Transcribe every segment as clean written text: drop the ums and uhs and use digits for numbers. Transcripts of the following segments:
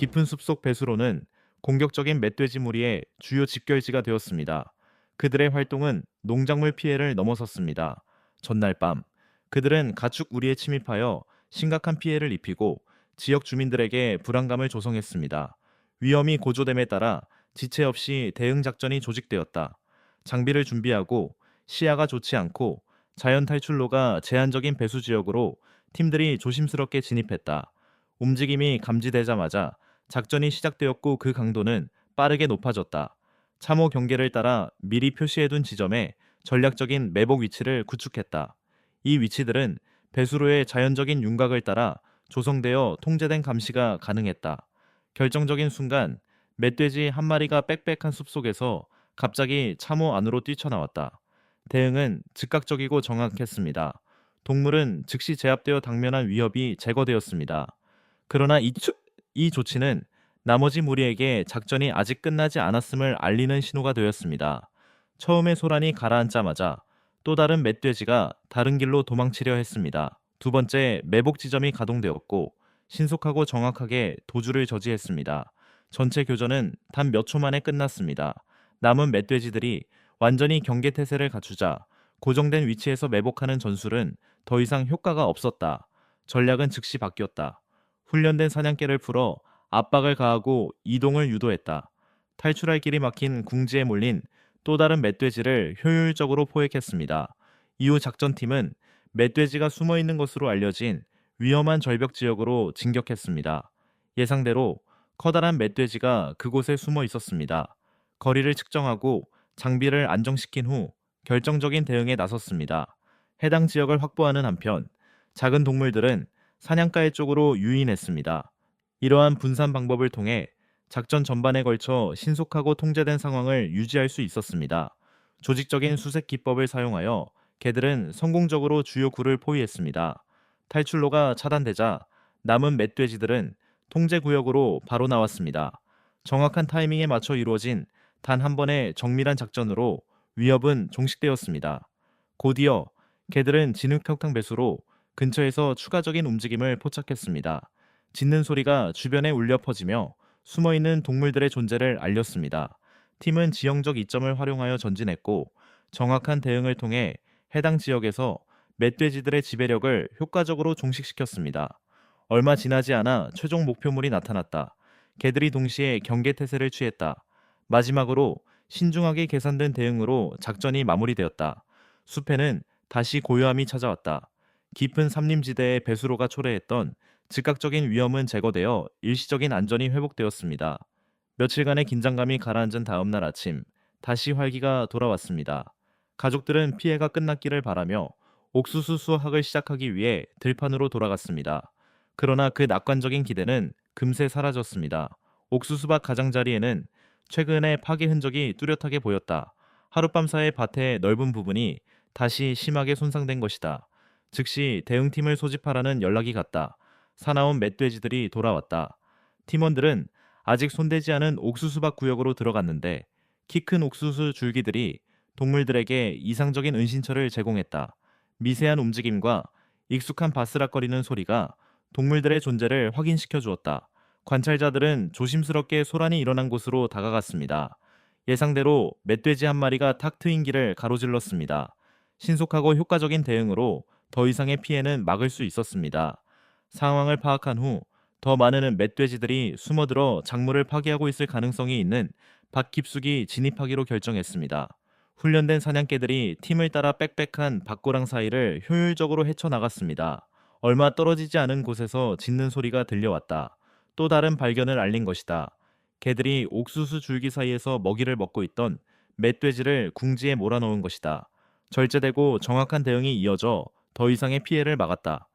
깊은 숲속 배수로는 공격적인 멧돼지 무리의 주요 집결지가 되었습니다. 그들의 활동은 농작물 피해를 넘어섰습니다. 전날 밤, 그들은 가축 우리에 침입하여 심각한 피해를 입히고 지역 주민들에게 불안감을 조성했습니다. 위험이 고조됨에 따라 지체 없이 대응 작전이 조직되었다. 장비를 준비하고 시야가 좋지 않고 자연 탈출로가 제한적인 배수 지역으로 팀들이 조심스럽게 진입했다. 움직임이 감지되자마자 작전이 시작되었고 그 강도는 빠르게 높아졌다. 참호 경계를 따라 미리 표시해둔 지점에 전략적인 매복 위치를 구축했다. 이 위치들은 배수로의 자연적인 윤곽을 따라 조성되어 통제된 감시가 가능했다. 결정적인 순간 멧돼지 한 마리가 빽빽한 숲속에서 갑자기 참호 안으로 뛰쳐나왔다. 대응은 즉각적이고 정확했습니다. 동물은 즉시 제압되어 당면한 위협이 제거되었습니다. 그러나 이 조치는 나머지 무리에게 작전이 아직 끝나지 않았음을 알리는 신호가 되었습니다. 처음에 소란이 가라앉자마자 또 다른 멧돼지가 다른 길로 도망치려 했습니다. 두 번째 매복 지점이 가동되었고 신속하고 정확하게 도주를 저지했습니다. 전체 교전은 단 몇 초 만에 끝났습니다. 남은 멧돼지들이 완전히 경계태세를 갖추자 고정된 위치에서 매복하는 전술은 더 이상 효과가 없었다. 전략은 즉시 바뀌었다. 훈련된 사냥개를 풀어 압박을 가하고 이동을 유도했다. 탈출할 길이 막힌 궁지에 몰린 또 다른 멧돼지를 효율적으로 포획했습니다. 이후 작전팀은 멧돼지가 숨어 있는 것으로 알려진 위험한 절벽 지역으로 진격했습니다. 예상대로 커다란 멧돼지가 그곳에 숨어 있었습니다. 거리를 측정하고 장비를 안정시킨 후 결정적인 대응에 나섰습니다. 해당 지역을 확보하는 한편 작은 동물들은 사냥가의 쪽으로 유인했습니다. 이러한 분산 방법을 통해 작전 전반에 걸쳐 신속하고 통제된 상황을 유지할 수 있었습니다. 조직적인 수색 기법을 사용하여 개들은 성공적으로 주요 구를 포위했습니다. 탈출로가 차단되자 남은 멧돼지들은 통제 구역으로 바로 나왔습니다. 정확한 타이밍에 맞춰 이루어진 단 한 번의 정밀한 작전으로 위협은 종식되었습니다. 곧이어 개들은 진흙탕탕 배수로 근처에서 추가적인 움직임을 포착했습니다. 짖는 소리가 주변에 울려 퍼지며 숨어있는 동물들의 존재를 알렸습니다. 팀은 지형적 이점을 활용하여 전진했고 정확한 대응을 통해 해당 지역에서 멧돼지들의 지배력을 효과적으로 종식시켰습니다. 얼마 지나지 않아 최종 목표물이 나타났다. 개들이 동시에 경계태세를 취했다. 마지막으로 신중하게 계산된 대응으로 작전이 마무리되었다. 숲에는 다시 고요함이 찾아왔다. 깊은 산림지대의 배수로가 초래했던 즉각적인 위험은 제거되어 일시적인 안전이 회복되었습니다. 며칠간의 긴장감이 가라앉은 다음 날 아침, 다시 활기가 돌아왔습니다. 가족들은 피해가 끝났기를 바라며 옥수수 수확을 시작하기 위해 들판으로 돌아갔습니다. 그러나 그 낙관적인 기대는 금세 사라졌습니다. 옥수수밭 가장자리에는 최근의 파괴 흔적이 뚜렷하게 보였다. 하룻밤 사이 밭의 넓은 부분이 다시 심하게 손상된 것이다. 즉시 대응팀을 소집하라는 연락이 갔다. 사나운 멧돼지들이 돌아왔다. 팀원들은 아직 손대지 않은 옥수수밭 구역으로 들어갔는데 키 큰 옥수수 줄기들이 동물들에게 이상적인 은신처를 제공했다. 미세한 움직임과 익숙한 바스락거리는 소리가 동물들의 존재를 확인시켜 주었다. 관찰자들은 조심스럽게 소란이 일어난 곳으로 다가갔습니다. 예상대로 멧돼지 한 마리가 탁 트인 길을 가로질렀습니다. 신속하고 효과적인 대응으로 더 이상의 피해는 막을 수 있었습니다. 상황을 파악한 후 더 많은 멧돼지들이 숨어들어 작물을 파괴하고 있을 가능성이 있는 밭 깊숙이 진입하기로 결정했습니다. 훈련된 사냥개들이 팀을 따라 빽빽한 밭고랑 사이를 효율적으로 헤쳐나갔습니다. 얼마 떨어지지 않은 곳에서 짖는 소리가 들려왔다. 또 다른 발견을 알린 것이다. 개들이 옥수수 줄기 사이에서 먹이를 먹고 있던 멧돼지를 궁지에 몰아넣은 것이다. 절제되고 정확한 대응이 이어져 더 이상의 피해를 막았다.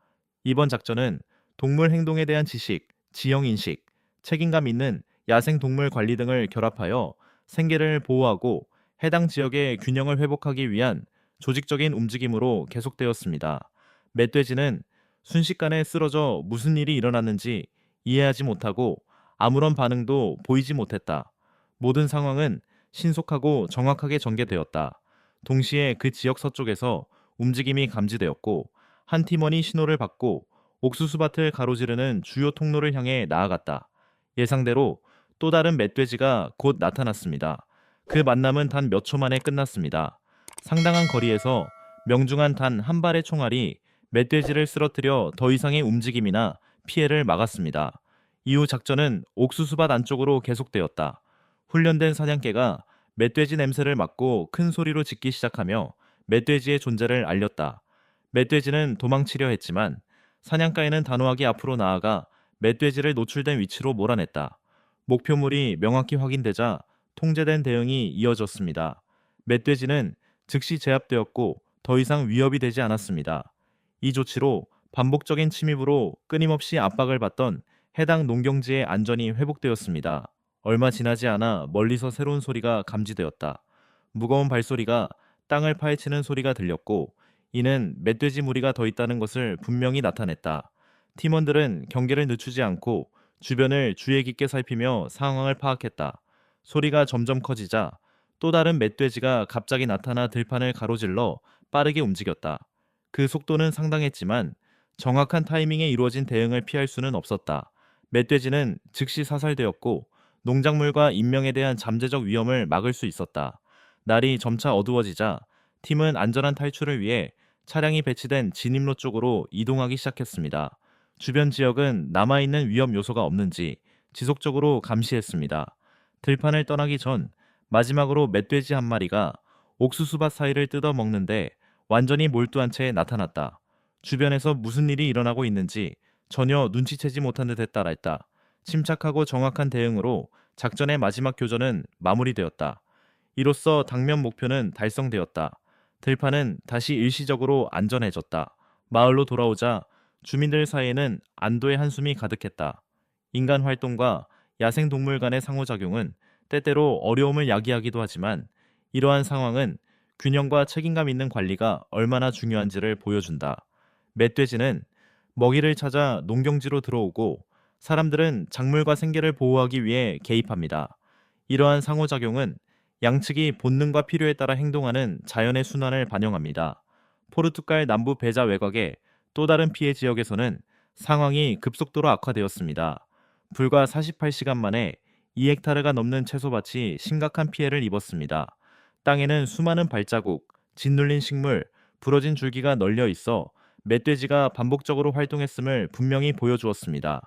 이번 작전은 동물 행동에 대한 지식, 지형 인식, 책임감 있는 야생 동물 관리 등을 결합하여 생계를 보호하고 해당 지역의 균형을 회복하기 위한 조직적인 움직임으로 계속되었습니다. 멧돼지는 순식간에 쓰러져 무슨 일이 일어났는지 이해하지 못하고 아무런 반응도 보이지 못했다. 모든 상황은 신속하고 정확하게 전개되었다. 동시에 그 지역 서쪽에서 움직임이 감지되었고 한 팀원이 신호를 받고 옥수수밭을 가로지르는 주요 통로를 향해 나아갔다. 예상대로 또 다른 멧돼지가 곧 나타났습니다. 그 만남은 단 몇 초 만에 끝났습니다. 상당한 거리에서 명중한 단 한 발의 총알이 멧돼지를 쓰러뜨려 더 이상의 움직임이나 피해를 막았습니다. 이후 작전은 옥수수밭 안쪽으로 계속되었다. 훈련된 사냥개가 멧돼지 냄새를 맡고 큰 소리로 짖기 시작하며 멧돼지의 존재를 알렸다. 멧돼지는 도망치려 했지만 사냥가에는 단호하게 앞으로 나아가 멧돼지를 노출된 위치로 몰아냈다. 목표물이 명확히 확인되자 통제된 대응이 이어졌습니다. 멧돼지는 즉시 제압되었고 더 이상 위협이 되지 않았습니다. 이 조치로 반복적인 침입으로 끊임없이 압박을 받던 해당 농경지의 안전이 회복되었습니다. 얼마 지나지 않아 멀리서 새로운 소리가 감지되었다. 무거운 발소리가 땅을 파헤치는 소리가 들렸고 이는 멧돼지 무리가 더 있다는 것을 분명히 나타냈다. 팀원들은 경계를 늦추지 않고 주변을 주의 깊게 살피며 상황을 파악했다. 소리가 점점 커지자 또 다른 멧돼지가 갑자기 나타나 들판을 가로질러 빠르게 움직였다. 그 속도는 상당했지만 정확한 타이밍에 이루어진 대응을 피할 수는 없었다. 멧돼지는 즉시 사살되었고 농작물과 인명에 대한 잠재적 위험을 막을 수 있었다. 날이 점차 어두워지자 팀은 안전한 탈출을 위해 차량이 배치된 진입로 쪽으로 이동하기 시작했습니다. 주변 지역은 남아있는 위험 요소가 없는지 지속적으로 감시했습니다. 들판을 떠나기 전 마지막으로 멧돼지 한 마리가 옥수수밭 사이를 뜯어 먹는데 완전히 몰두한 채 나타났다. 주변에서 무슨 일이 일어나고 있는지 전혀 눈치채지 못한 듯 했다. 침착하고 정확한 대응으로 작전의 마지막 교전은 마무리되었다. 이로써 당면 목표는 달성되었다. 들판은 다시 일시적으로 안전해졌다. 마을로 돌아오자 주민들 사이에는 안도의 한숨이 가득했다. 인간 활동과 야생동물 간의 상호작용은 때때로 어려움을 야기하기도 하지만 이러한 상황은 균형과 책임감 있는 관리가 얼마나 중요한지를 보여준다. 멧돼지는 먹이를 찾아 농경지로 들어오고 사람들은 작물과 생계를 보호하기 위해 개입합니다. 이러한 상호작용은 양측이 본능과 필요에 따라 행동하는 자연의 순환을 반영합니다. 포르투갈 남부 베자 외곽의 또 다른 피해 지역에서는 상황이 급속도로 악화되었습니다. 불과 48시간 만에 2헥타르가 넘는 채소밭이 심각한 피해를 입었습니다. 땅에는 수많은 발자국, 짓눌린 식물, 부러진 줄기가 널려 있어 멧돼지가 반복적으로 활동했음을 분명히 보여주었습니다.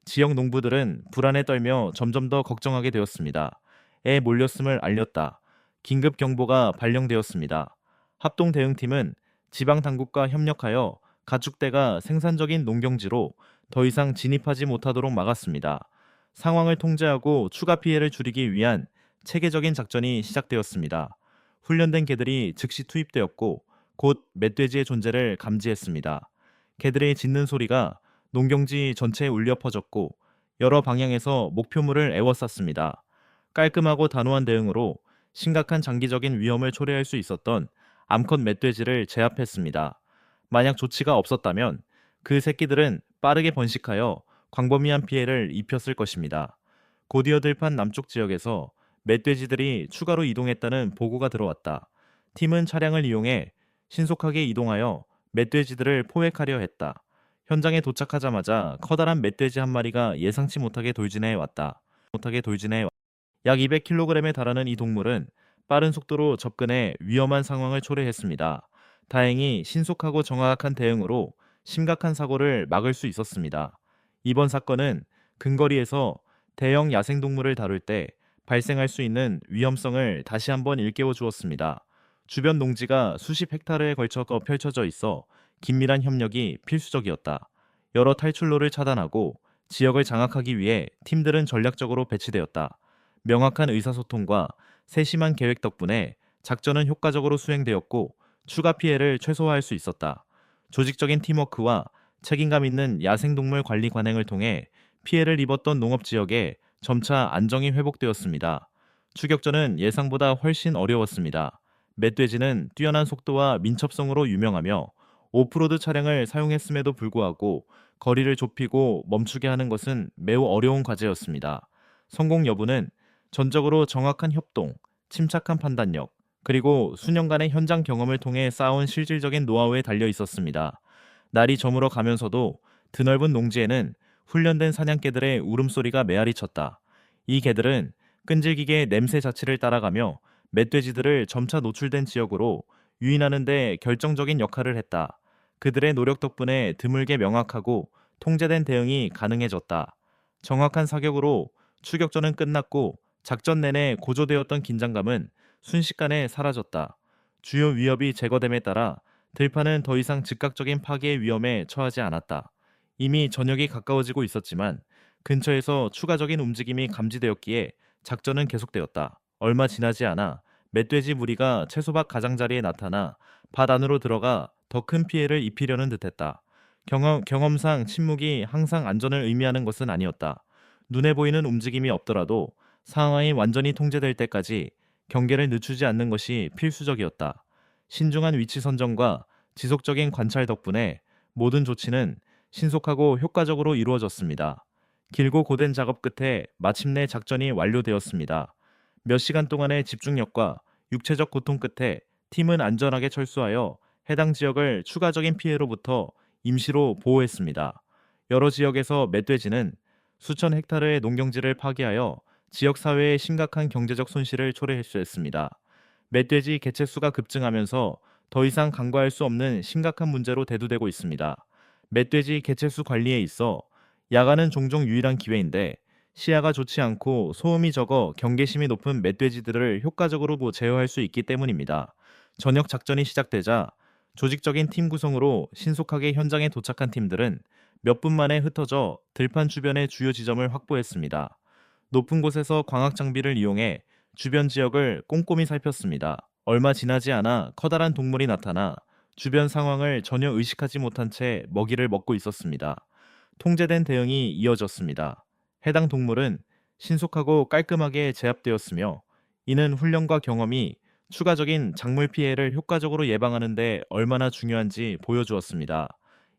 지역 농부들은 불안에 떨며 점점 더 걱정하게 되었습니다. 에 몰렸음을 알렸다. 긴급 경보가 발령되었습니다. 합동 대응팀은 지방 당국과 협력하여 가축대가 생산적인 농경지로 더 이상 진입하지 못하도록 막았습니다. 상황을 통제하고 추가 피해를 줄이기 위한 체계적인 작전이 시작되었습니다. 훈련된 개들이 즉시 투입되었고 곧 멧돼지의 존재를 감지했습니다. 개들의 짖는 소리가 농경지 전체에 울려 퍼졌고 여러 방향에서 목표물을 에워쌌습니다. 깔끔하고 단호한 대응으로 심각한 장기적인 위험을 초래할 수 있었던 암컷 멧돼지를 제압했습니다. 만약 조치가 없었다면 그 새끼들은 빠르게 번식하여 광범위한 피해를 입혔을 것입니다. 고디어 들판 남쪽 지역에서 멧돼지들이 추가로 이동했다는 보고가 들어왔다. 팀은 차량을 이용해 신속하게 이동하여 멧돼지들을 포획하려 했다. 현장에 도착하자마자 커다란 멧돼지 한 마리가 예상치 못하게 돌진해 왔다. 약 200kg에 달하는 이 동물은 빠른 속도로 접근해 위험한 상황을 초래했습니다. 다행히 신속하고 정확한 대응으로 심각한 사고를 막을 수 있었습니다. 이번 사건은 근거리에서 대형 야생동물을 다룰 때 발생할 수 있는 위험성을 다시 한번 일깨워 주었습니다. 주변 농지가 수십 헥타르에 걸쳐 펼쳐져 있어 긴밀한 협력이 필수적이었다. 여러 탈출로를 차단하고 지역을 장악하기 위해 팀들은 전략적으로 배치되었다. 명확한 의사소통과 세심한 계획 덕분에 작전은 효과적으로 수행되었고 추가 피해를 최소화할 수 있었다. 조직적인 팀워크와 책임감 있는 야생동물 관리 관행을 통해 피해를 입었던 농업지역에 점차 안정이 회복되었습니다. 추격전은 예상보다 훨씬 어려웠습니다. 멧돼지는 뛰어난 속도와 민첩성으로 유명하며 오프로드 차량을 사용했음에도 불구하고 거리를 좁히고 멈추게 하는 것은 매우 어려운 과제였습니다. 성공 여부는 전적으로 정확한 협동, 침착한 판단력, 그리고 수년간의 현장 경험을 통해 쌓아온 실질적인 노하우에 달려 있었습니다. 날이 저물어 가면서도 드넓은 농지에는 훈련된 사냥개들의 울음소리가 메아리 쳤다. 이 개들은 끈질기게 냄새 자취를 따라가며 멧돼지들을 점차 노출된 지역으로 유인하는 데 결정적인 역할을 했다. 그들의 노력 덕분에 드물게 명확하고 통제된 대응이 가능해졌다. 정확한 사격으로 추격전은 끝났고 작전 내내 고조되었던 긴장감은 순식간에 사라졌다. 주요 위협이 제거됨에 따라 들판은 더 이상 즉각적인 파괴의 위험에 처하지 않았다. 이미 저녁이 가까워지고 있었지만 근처에서 추가적인 움직임이 감지되었기에 작전은 계속되었다. 얼마 지나지 않아 멧돼지 무리가 채소 밭 가장자리에 나타나 밭 안으로 들어가 더 큰 피해를 입히려는 듯했다. 경험상 침묵이 항상 안전을 의미하는 것은 아니었다. 눈에 보이는 움직임이 없더라도 상황이 완전히 통제될 때까지 경계를 늦추지 않는 것이 필수적이었다. 신중한 위치 선정과 지속적인 관찰 덕분에 모든 조치는 신속하고 효과적으로 이루어졌습니다. 길고 고된 작업 끝에 마침내 작전이 완료되었습니다. 몇 시간 동안의 집중력과 육체적 고통 끝에 팀은 안전하게 철수하여 해당 지역을 추가적인 피해로부터 임시로 보호했습니다. 여러 지역에서 멧돼지는 수천 헥타르의 농경지를 파괴하여 지역 사회에 심각한 경제적 손실을 초래했습니다. 멧돼지 개체수가 급증하면서 더 이상 간과할 수 없는 심각한 문제로 대두되고 있습니다. 멧돼지 개체수 관리에 있어 야간은 종종 유일한 기회인데 시야가 좋지 않고 소음이 적어 경계심이 높은 멧돼지들을 효과적으로 제어할 수 있기 때문입니다. 저녁 작전이 시작되자 조직적인 팀 구성으로 신속하게 현장에 도착한 팀들은 몇 분 만에 흩어져 들판 주변의 주요 지점을 확보했습니다. 높은 곳에서 광학 장비를 이용해 주변 지역을 꼼꼼히 살폈습니다. 얼마 지나지 않아 커다란 동물이 나타나 주변 상황을 전혀 의식하지 못한 채 먹이를 먹고 있었습니다. 통제된 대응이 이어졌습니다. 해당 동물은 신속하고 깔끔하게 제압되었으며 이는 훈련과 경험이 추가적인 작물 피해를 효과적으로 예방하는 데 얼마나 중요한지 보여주었습니다.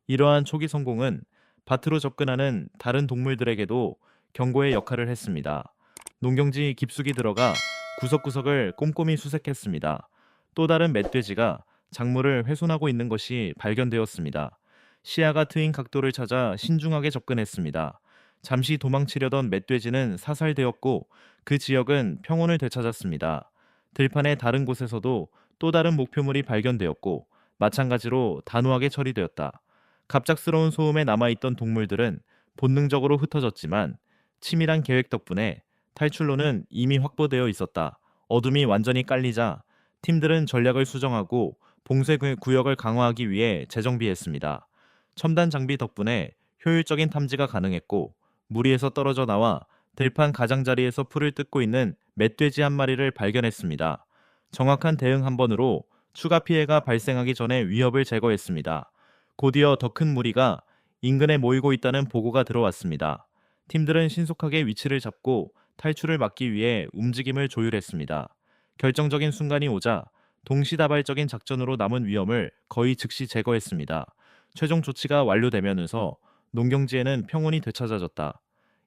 이러한 초기 성공은 밭으로 접근하는 다른 동물들에게도 경고의 역할을 했습니다. 농경지 깊숙이 들어가 구석구석을 꼼꼼히 수색했습니다. 또 다른 멧돼지가 작물을 훼손하고 있는 것이 발견되었습니다. 시야가 트인 각도를 찾아 신중하게 접근했습니다. 잠시 도망치려던 멧돼지는 사살되었고 그 지역은 평온을 되찾았습니다. 들판의 다른 곳에서도 또 다른 목표물이 발견되었고 마찬가지로 단호하게 처리되었다. 갑작스러운 소음에 남아있던 동물들은 본능적으로 흩어졌지만 치밀한 계획 덕분에 탈출로는 이미 확보되어 있었다. 어둠이 완전히 깔리자 팀들은 전략을 수정하고 봉쇄 구역을 강화하기 위해 재정비했습니다. 첨단 장비 덕분에 효율적인 탐지가 가능했고 무리에서 떨어져 나와 들판 가장자리에서 풀을 뜯고 있는 멧돼지 한 마리를 발견했습니다. 정확한 대응 한 번으로 추가 피해가 발생하기 전에 위협을 제거했습니다. 곧이어 더 큰 무리가 인근에 모이고 있다는 보고가 들어왔습니다. 팀들은 신속하게 위치를 잡고 탈출을 막기 위해 움직임을 조율했습니다. 결정적인 순간이 오자 동시다발적인 작전으로 남은 위험을 거의 즉시 제거했습니다. 최종 조치가 완료되면서 농경지에는 평온이 되찾아졌다.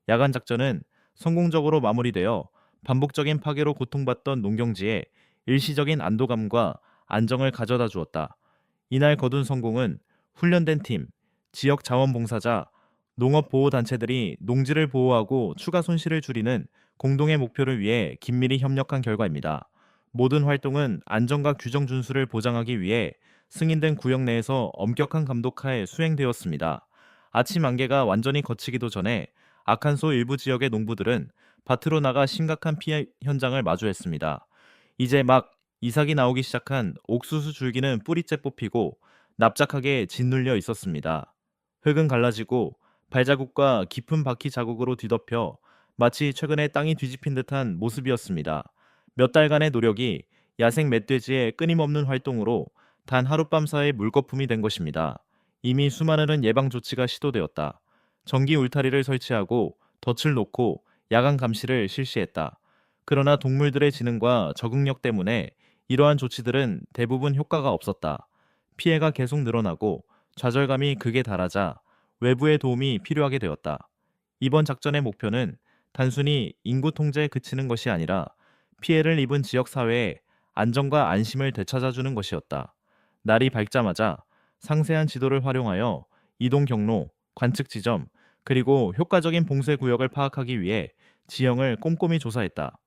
야간 작전은 성공적으로 마무리되어 반복적인 파괴로 고통받던 농경지에 일시적인 안도감과 안정을 가져다 주었다. 이날 거둔 성공은 훈련된 팀, 지역 자원봉사자, 농업보호단체들이 농지를 보호하고 추가 손실을 줄이는 공동의 목표를 위해 긴밀히 협력한 결과입니다. 모든 활동은 안전과 규정 준수를 보장하기 위해 승인된 구역 내에서 엄격한 감독하에 수행되었습니다. 아침 안개가 완전히 걷히기도 전에 아칸소 일부 지역의 농부들은 밭으로 나가 심각한 피해 현장을 마주했습니다. 이제 막 이삭이 나오기 시작한 옥수수 줄기는 뿌리째 뽑히고 납작하게 짓눌려 있었습니다. 흙은 갈라지고 발자국과 깊은 바퀴 자국으로 뒤덮여 마치 최근에 땅이 뒤집힌 듯한 모습이었습니다. 몇 달간의 노력이 야생 멧돼지의 끊임없는 활동으로 단 하룻밤 사이 물거품이 된 것입니다. 이미 수많은 예방 조치가 시도되었다. 전기 울타리를 설치하고 덫을 놓고 야간 감시를 실시했다. 그러나 동물들의 지능과 적응력 때문에 이러한 조치들은 대부분 효과가 없었다. 피해가 계속 늘어나고 좌절감이 극에 달하자 외부의 도움이 필요하게 되었다. 이번 작전의 목표는 단순히 인구 통제에 그치는 것이 아니라 피해를 입은 지역 사회에 안정과 안심을 되찾아주는 것이었다. 날이 밝자마자 상세한 지도를 활용하여 이동 경로, 관측 지점, 그리고 효과적인 봉쇄 구역을 파악하기 위해 지형을 꼼꼼히 조사했다.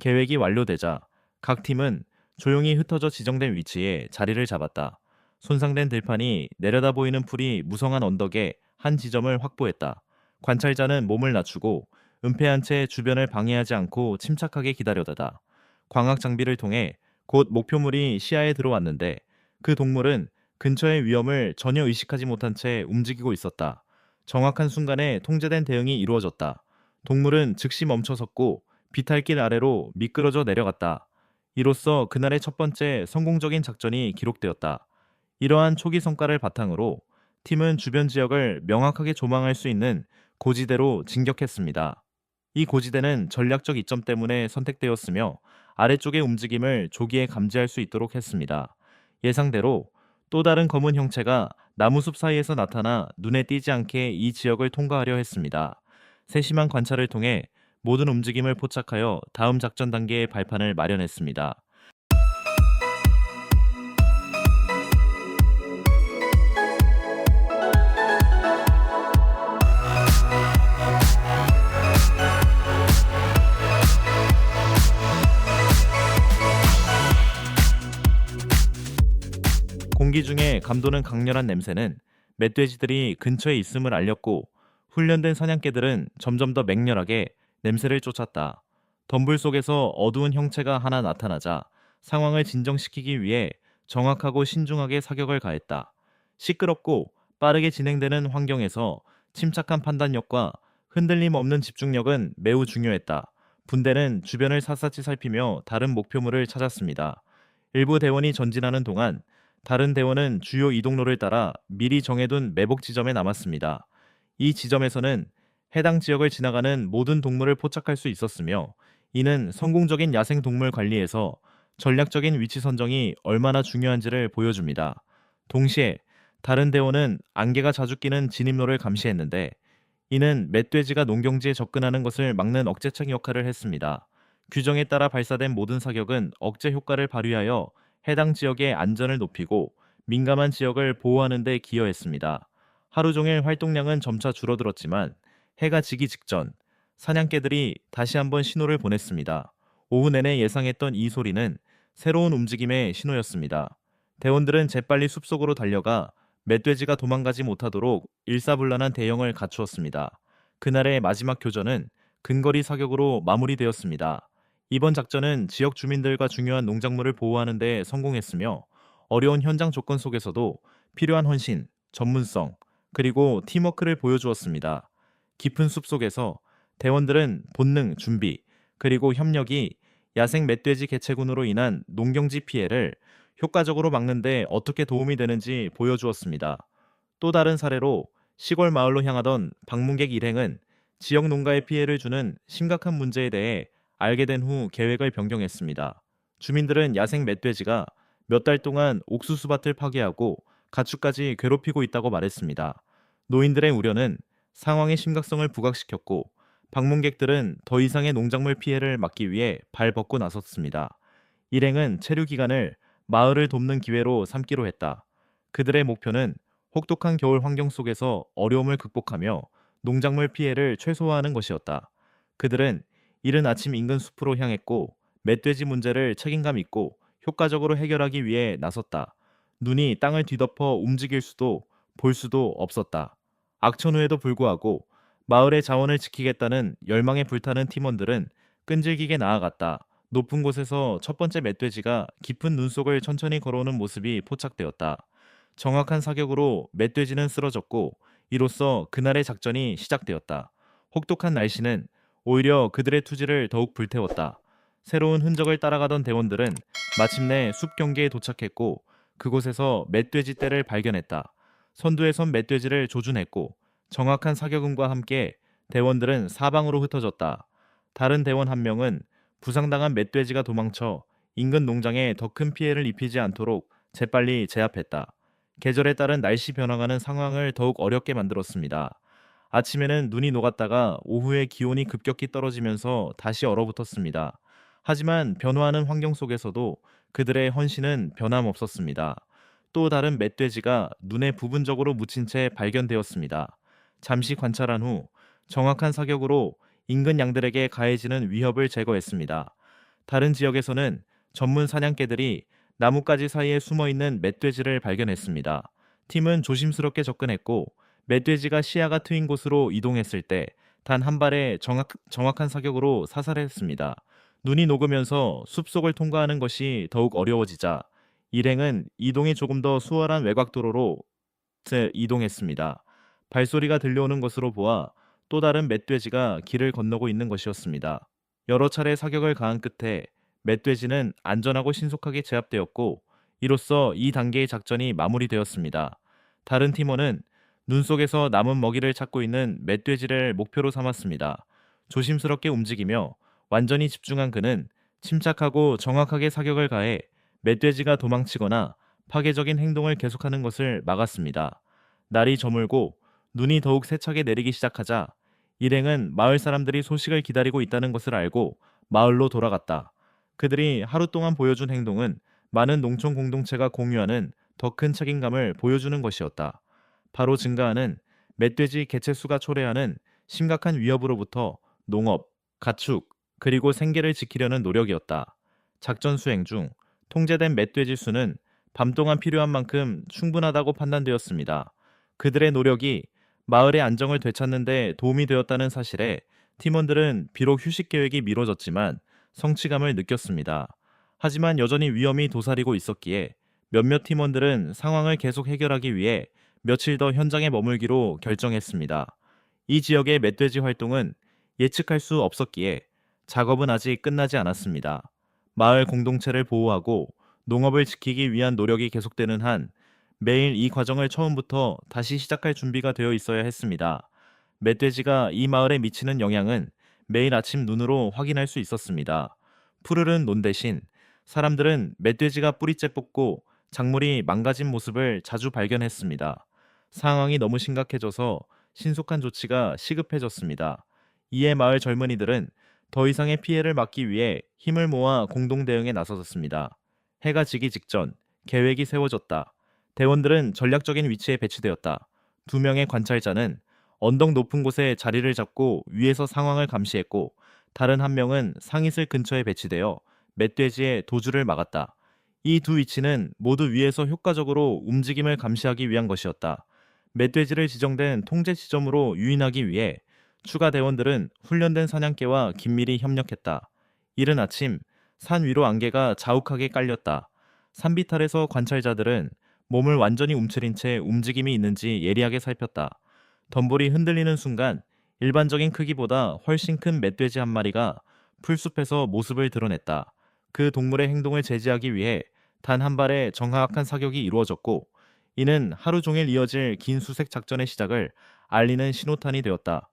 계획이 완료되자 각 팀은 조용히 흩어져 지정된 위치에 자리를 잡았다. 손상된 들판이 내려다 보이는 풀이 무성한 언덕의 한 지점을 확보했다. 관찰자는 몸을 낮추고 은폐한 채 주변을 방해하지 않고 침착하게 기다려다다. 광학 장비를 통해 곧 목표물이 시야에 들어왔는데 그 동물은 근처의 위험을 전혀 의식하지 못한 채 움직이고 있었다. 정확한 순간에 통제된 대응이 이루어졌다. 동물은 즉시 멈춰섰고 비탈길 아래로 미끄러져 내려갔다. 이로써 그날의 첫 번째 성공적인 작전이 기록되었다. 이러한 초기 성과를 바탕으로 팀은 주변 지역을 명확하게 조망할 수 있는 고지대로 진격했습니다. 이 고지대는 전략적 이점 때문에 선택되었으며 아래쪽의 움직임을 조기에 감지할 수 있도록 했습니다. 예상대로 또 다른 검은 형체가 나무숲 사이에서 나타나 눈에 띄지 않게 이 지역을 통과하려 했습니다. 세심한 관찰을 통해 모든 움직임을 포착하여 다음 작전 단계의 발판을 마련했습니다. 공기 중에 감도는 강렬한 냄새는 멧돼지들이 근처에 있음을 알렸고 훈련된 사냥개들은 점점 더 맹렬하게 냄새를 쫓았다. 덤불 속에서 어두운 형체가 하나 나타나자 상황을 진정시키기 위해 정확하고 신중하게 사격을 가했다. 시끄럽고 빠르게 진행되는 환경에서 침착한 판단력과 흔들림 없는 집중력은 매우 중요했다. 분대는 주변을 샅샅이 살피며 다른 목표물을 찾았습니다. 일부 대원이 전진하는 동안 다른 대원은 주요 이동로를 따라 미리 정해둔 매복 지점에 남았습니다. 이 지점에서는 해당 지역을 지나가는 모든 동물을 포착할 수 있었으며 이는 성공적인 야생 동물 관리에서 전략적인 위치 선정이 얼마나 중요한지를 보여줍니다. 동시에 다른 대원은 안개가 자주 끼는 진입로를 감시했는데 이는 멧돼지가 농경지에 접근하는 것을 막는 억제책 역할을 했습니다. 규정에 따라 발사된 모든 사격은 억제 효과를 발휘하여 해당 지역의 안전을 높이고 민감한 지역을 보호하는 데 기여했습니다. 하루 종일 활동량은 점차 줄어들었지만 해가 지기 직전 사냥개들이 다시 한번 신호를 보냈습니다. 오후 내내 예상했던 이 소리는 새로운 움직임의 신호였습니다. 대원들은 재빨리 숲속으로 달려가 멧돼지가 도망가지 못하도록 일사불란한 대형을 갖추었습니다. 그날의 마지막 교전은 근거리 사격으로 마무리되었습니다. 이번 작전은 지역 주민들과 중요한 농작물을 보호하는 데 성공했으며 어려운 현장 조건 속에서도 필요한 헌신, 전문성, 그리고 팀워크를 보여주었습니다. 깊은 숲속에서 대원들은 본능, 준비, 그리고 협력이 야생 멧돼지 개체군으로 인한 농경지 피해를 효과적으로 막는 데 어떻게 도움이 되는지 보여주었습니다. 또 다른 사례로 시골 마을로 향하던 방문객 일행은 지역 농가에 피해를 주는 심각한 문제에 대해 알게 된 후 계획을 변경했습니다. 주민들은 야생 멧돼지가 몇 달 동안 옥수수밭을 파괴하고 가축까지 괴롭히고 있다고 말했습니다. 노인들의 우려는 상황의 심각성을 부각시켰고 방문객들은 더 이상의 농작물 피해를 막기 위해 발벗고 나섰습니다. 일행은 체류 기간을 마을을 돕는 기회로 삼기로 했다. 그들의 목표는 혹독한 겨울 환경 속에서 어려움을 극복하며 농작물 피해를 최소화하는 것이었다. 그들은 이른 아침 인근 숲으로 향했고 멧돼지 문제를 책임감 있고 효과적으로 해결하기 위해 나섰다. 눈이 땅을 뒤덮어 움직일 수도 볼 수도 없었다. 악천 후에도 불구하고 마을의 자원을 지키겠다는 열망에 불타는 팀원들은 끈질기게 나아갔다. 높은 곳에서 첫 번째 멧돼지가 깊은 눈 속을 천천히 걸어오는 모습이 포착되었다. 정확한 사격으로 멧돼지는 쓰러졌고 이로써 그날의 작전이 시작되었다. 혹독한 날씨는 오히려 그들의 투지를 더욱 불태웠다. 새로운 흔적을 따라가던 대원들은 마침내 숲 경계에 도착했고 그곳에서 멧돼지 떼를 발견했다. 선두에 선 멧돼지를 조준했고 정확한 사격음과 함께 대원들은 사방으로 흩어졌다. 다른 대원 한 명은 부상당한 멧돼지가 도망쳐 인근 농장에 더 큰 피해를 입히지 않도록 재빨리 제압했다. 계절에 따른 날씨 변화가는 상황을 더욱 어렵게 만들었습니다. 아침에는 눈이 녹았다가 오후에 기온이 급격히 떨어지면서 다시 얼어붙었습니다. 하지만 변화하는 환경 속에서도 그들의 헌신은 변함없었습니다. 또 다른 멧돼지가 눈에 부분적으로 묻힌 채 발견되었습니다. 잠시 관찰한 후 정확한 사격으로 인근 양들에게 가해지는 위협을 제거했습니다. 다른 지역에서는 전문 사냥개들이 나뭇가지 사이에 숨어 있는 멧돼지를 발견했습니다. 팀은 조심스럽게 접근했고 멧돼지가 시야가 트인 곳으로 이동했을 때 단 한 발의 정확한 사격으로 사살했습니다. 눈이 녹으면서 숲속을 통과하는 것이 더욱 어려워지자 일행은 이동이 조금 더 수월한 외곽도로로 이동했습니다. 발소리가 들려오는 것으로 보아 또 다른 멧돼지가 길을 건너고 있는 것이었습니다. 여러 차례 사격을 가한 끝에 멧돼지는 안전하고 신속하게 제압되었고 이로써 이 단계의 작전이 마무리되었습니다. 다른 팀원은 눈 속에서 남은 먹이를 찾고 있는 멧돼지를 목표로 삼았습니다. 조심스럽게 움직이며 완전히 집중한 그는 침착하고 정확하게 사격을 가해 멧돼지가 도망치거나 파괴적인 행동을 계속하는 것을 막았습니다. 날이 저물고 눈이 더욱 세차게 내리기 시작하자 일행은 마을 사람들이 소식을 기다리고 있다는 것을 알고 마을로 돌아갔다. 그들이 하루 동안 보여준 행동은 많은 농촌 공동체가 공유하는 더 큰 책임감을 보여주는 것이었다. 바로 증가하는 멧돼지 개체수가 초래하는 심각한 위협으로부터 농업, 가축, 그리고 생계를 지키려는 노력이었다. 작전 수행 중 통제된 멧돼지 수는 밤 동안 필요한 만큼 충분하다고 판단되었습니다. 그들의 노력이 마을의 안정을 되찾는 데 도움이 되었다는 사실에 팀원들은 비록 휴식 계획이 미뤄졌지만 성취감을 느꼈습니다. 하지만 여전히 위험이 도사리고 있었기에 몇몇 팀원들은 상황을 계속 해결하기 위해 며칠 더 현장에 머물기로 결정했습니다. 이 지역의 멧돼지 활동은 예측할 수 없었기에 작업은 아직 끝나지 않았습니다. 마을 공동체를 보호하고 농업을 지키기 위한 노력이 계속되는 한 매일 이 과정을 처음부터 다시 시작할 준비가 되어 있어야 했습니다. 멧돼지가 이 마을에 미치는 영향은 매일 아침 눈으로 확인할 수 있었습니다. 푸르른 논 대신 사람들은 멧돼지가 뿌리째 뽑고 작물이 망가진 모습을 자주 발견했습니다. 상황이 너무 심각해져서 신속한 조치가 시급해졌습니다. 이에 마을 젊은이들은 더 이상의 피해를 막기 위해 힘을 모아 공동 대응에 나섰습니다. 해가 지기 직전 계획이 세워졌다. 대원들은 전략적인 위치에 배치되었다. 두 명의 관찰자는 언덕 높은 곳에 자리를 잡고 위에서 상황을 감시했고 다른 한 명은 상이슬 근처에 배치되어 멧돼지의 도주를 막았다. 이 두 위치는 모두 위에서 효과적으로 움직임을 감시하기 위한 것이었다. 멧돼지를 지정된 통제 지점으로 유인하기 위해 추가 대원들은 훈련된 사냥개와 긴밀히 협력했다. 이른 아침 산 위로 안개가 자욱하게 깔렸다. 산비탈에서 관찰자들은 몸을 완전히 움츠린 채 움직임이 있는지 예리하게 살폈다. 덤불이 흔들리는 순간 일반적인 크기보다 훨씬 큰 멧돼지 한 마리가 풀숲에서 모습을 드러냈다. 그 동물의 행동을 제지하기 위해 단 한 발의 정확한 사격이 이루어졌고 이는 하루 종일 이어질 긴 수색 작전의 시작을 알리는 신호탄이 되었다.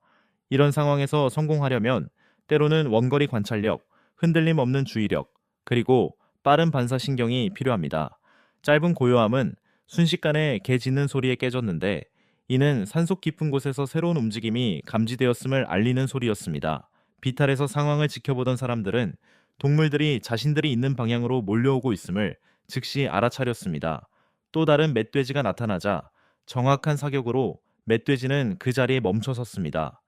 이런 상황에서 성공하려면 때로는 원거리 관찰력, 흔들림 없는 주의력, 그리고 빠른 반사신경이 필요합니다. 짧은 고요함은 순식간에 개 짖는 소리에 깨졌는데 이는 산속 깊은 곳에서 새로운 움직임이 감지되었음을 알리는 소리였습니다. 비탈에서 상황을 지켜보던 사람들은 동물들이 자신들이 있는 방향으로 몰려오고 있음을 즉시 알아차렸습니다. 또 다른 멧돼지가 나타나자 정확한 사격으로 멧돼지는 그 자리에 멈춰섰습니다.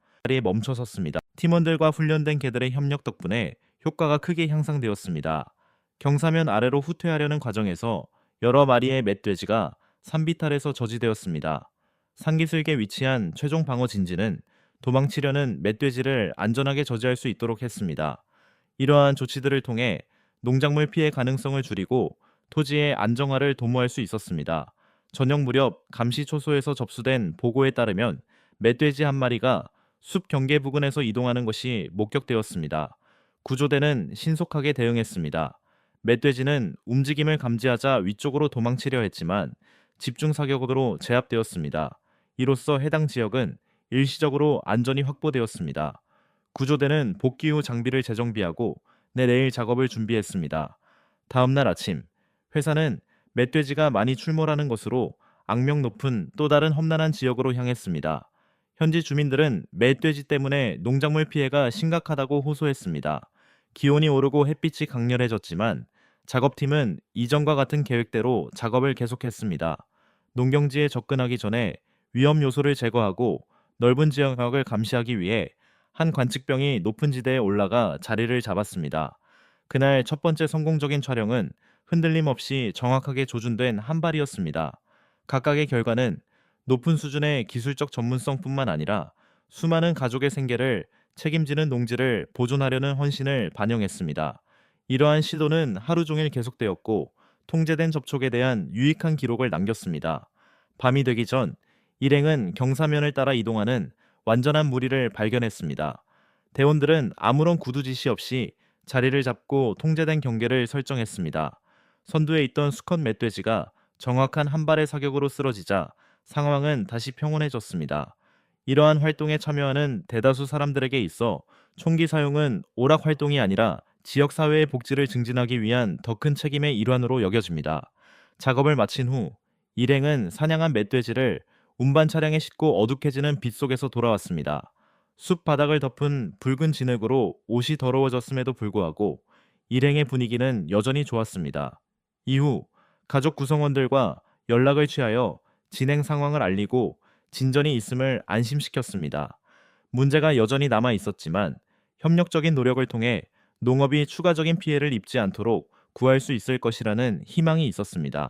팀원들과 훈련된 개들의 협력 덕분에 효과가 크게 향상되었습니다. 경사면 아래로 후퇴하려는 과정에서 여러 마리의 멧돼지가 산비탈에서 저지되었습니다. 상기슬게 위치한 최종 방어 진지는 도망치려는 멧돼지를 안전하게 저지할 수 있도록 했습니다. 이러한 조치들을 통해 농작물 피해 가능성을 줄이고 토지의 안정화를 도모할 수 있었습니다. 저녁 무렵 감시 초소에서 접수된 보고에 따르면 멧돼지 한 마리가 숲 경계 부근에서 이동하는 것이 목격되었습니다. 구조대는 신속하게 대응했습니다. 멧돼지는 움직임을 감지하자 위쪽으로 도망치려 했지만 집중 사격으로 제압되었습니다. 이로써 해당 지역은 일시적으로 안전이 확보되었습니다. 구조대는 복귀 후 장비를 재정비하고 내일 작업을 준비했습니다. 다음 날 아침, 회사는 멧돼지가 많이 출몰하는 것으로 악명 높은 또 다른 험난한 지역으로 향했습니다. 현지 주민들은 멧돼지 때문에 농작물 피해가 심각하다고 호소했습니다. 기온이 오르고 햇빛이 강렬해졌지만 작업팀은 이전과 같은 계획대로 작업을 계속했습니다. 농경지에 접근하기 전에 위험 요소를 제거하고 넓은 지역을 감시하기 위해 한 관측병이 높은 지대에 올라가 자리를 잡았습니다. 그날 첫 번째 성공적인 촬영은 흔들림 없이 정확하게 조준된 한 발이었습니다. 각각의 결과는 높은 수준의 기술적 전문성뿐만 아니라 수많은 가족의 생계를 책임지는 농지를 보존하려는 헌신을 반영했습니다. 이러한 시도는 하루 종일 계속되었고 통제된 접촉에 대한 유익한 기록을 남겼습니다. 밤이 되기 전 일행은 경사면을 따라 이동하는 완전한 무리를 발견했습니다. 대원들은 아무런 구두 지시 없이 자리를 잡고 통제된 경계를 설정했습니다. 선두에 있던 수컷 멧돼지가 정확한 한 발의 사격으로 쓰러지자 상황은 다시 평온해졌습니다. 이러한 활동에 참여하는 대다수 사람들에게 있어 총기 사용은 오락 활동이 아니라 지역 사회의 복지를 증진하기 위한 더 큰 책임의 일환으로 여겨집니다. 작업을 마친 후 일행은 사냥한 멧돼지를 운반 차량에 싣고 어둑해지는 빛 속에서 돌아왔습니다. 숲 바닥을 덮은 붉은 진흙으로 옷이 더러워졌음에도 불구하고 일행의 분위기는 여전히 좋았습니다. 이후 가족 구성원들과 연락을 취하여 진행 상황을 알리고 진전이 있음을 안심시켰습니다. 문제가 여전히 남아 있었지만 협력적인 노력을 통해 농업이 추가적인 피해를 입지 않도록 구할 수 있을 것이라는 희망이 있었습니다.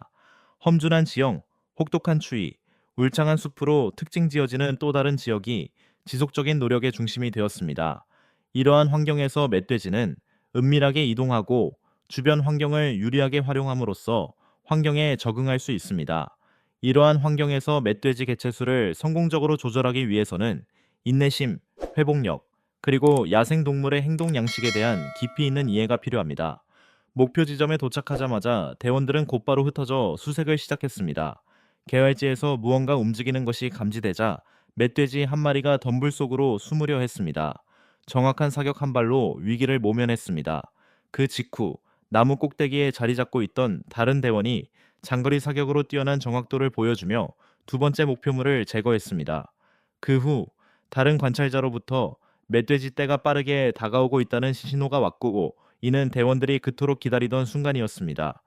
험준한 지형, 혹독한 추위, 울창한 숲으로 특징 지어지는 또 다른 지역이 지속적인 노력의 중심이 되었습니다. 이러한 환경에서 멧돼지는 은밀하게 이동하고 주변 환경을 유리하게 활용함으로써 환경에 적응할 수 있습니다. 이러한 환경에서 멧돼지 개체수를 성공적으로 조절하기 위해서는 인내심, 회복력, 그리고 야생동물의 행동 양식에 대한 깊이 있는 이해가 필요합니다. 목표 지점에 도착하자마자 대원들은 곧바로 흩어져 수색을 시작했습니다. 개활지에서 무언가 움직이는 것이 감지되자 멧돼지 한 마리가 덤불 속으로 숨으려 했습니다. 정확한 사격 한 발로 위기를 모면했습니다. 그 직후 나무 꼭대기에 자리 잡고 있던 다른 대원이 장거리 사격으로 뛰어난 정확도를 보여주며 두 번째 목표물을 제거했습니다. 그 후 다른 관찰자로부터 멧돼지 떼가 빠르게 다가오고 있다는 신호가 왔고 이는 대원들이 그토록 기다리던 순간이었습니다.